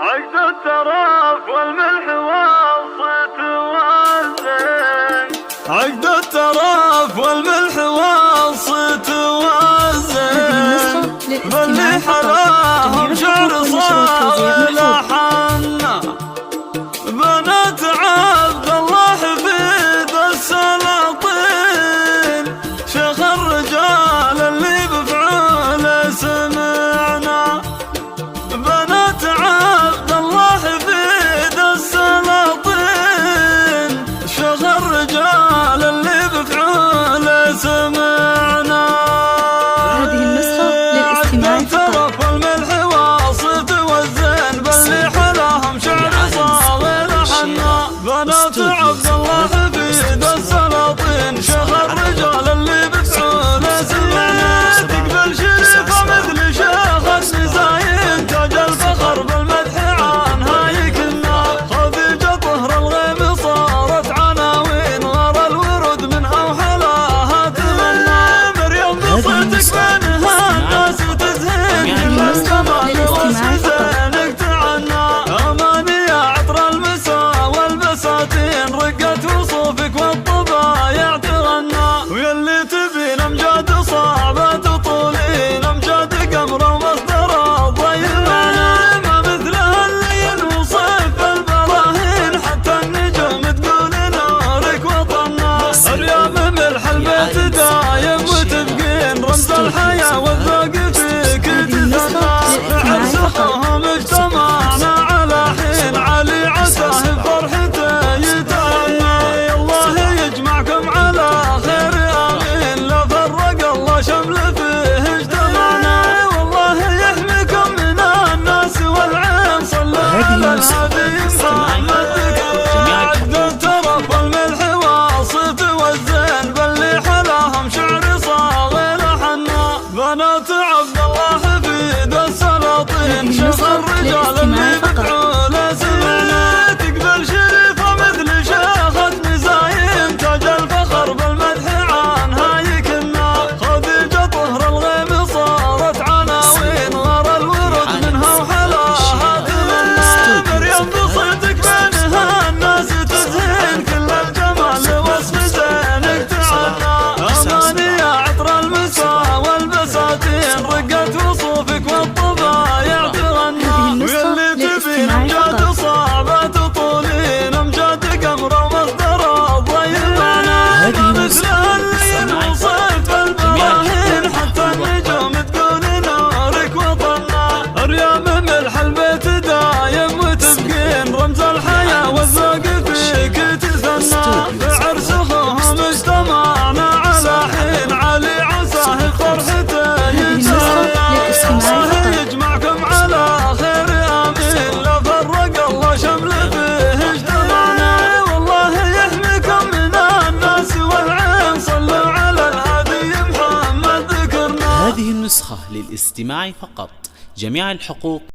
عقد التراف والملح والصيت والزين، عقد التراف والملح والصيت والزين، باللي حلاهم شعر صاغ لحنا بنات عبد الله حفيد السلاطين، شيخ الرجال اللي بفعوله سمعنا. بنات عبد الله حفيد السلاطين، شيخ الرجال اللي بفعوله سمعنا. هذه النسخة للاستماع فقط. والملح والصيت والزين، باللي حلاهم شعر صاغ لحنا بنات عبد الله حفيد السلاطين، شيخ الرجال اللي بفعوله سمعنا. تقبل شريفة مثل شيخ النزاين، تاج الفخر بالمدح عنها يكلنا. خديجة طهر الغيم صارت عناوين، غار الورود منها وحلاها تمنى. مريم بصيتك بينها الناس تزهين، كل الجمال وزينك تعنى. اماني يا عطر المساء والبساتين، رقت وصوفك والطبايع تغنى. ويلي تبين امجاد صعبة تطولين، امجاد قمر ومصدر الضيل معنا. ما مثلها الليل وصيف البراهين، حتى النجوم تقول نورك وطنا. اليوم ملح البيت دايم وتبقين، رمز الحياة والذوق فيك تثنى. عرس اخوهم اجتمعنا على حين، علي عساه بفرحته يتهنى. الله يجمعكم على خير امين، لا فرق الله شمل فيه اجتمعنا. والله يحميكم من الناس والعين، صلوا على النبي محمد. عقد الترف والملح والصيت والزين، باللي حلاهم شعر صاغ لحنا بنات عبد الله حفيد السلاطين، شيخ الرجال اللي بفعوله سمعنا. تقبل شريفة مثل شيخ النزاين، تاج الفخر بالمدح عنها يكلنا. خديجة طهر الغيم صارت عناوين، غار الورود منها وحلاها تمنى. مريم بصيتك بينها الناس تزهين، كل الجمال وصف زينك تعنى. اماني يا عطر المساء والبساتين، رقت وصوفك والطبايع تغنى. ويلي تبين امجاد صعبة تطولين، امجاد قمر ومصدر الضيل معنا. ما مثلها الليل وصيف البراهين، حتى النجوم تقول نورك وطنا. ريام ملح البيت دايم وتبقين، رمز الحياة والذوق فيك تثنى. بعرس اخوهم اجتمعنا على حين، علي عساه فرحته يتهنى. الله يجمعكم على خير امين، لا فرق الله شمل فيه اجتمعنا. والله يحميكم من الناس والعين، صلوا على الهادي محمد ذكرنا. هذه النسخة للاستماع فقط. جميع الحقوق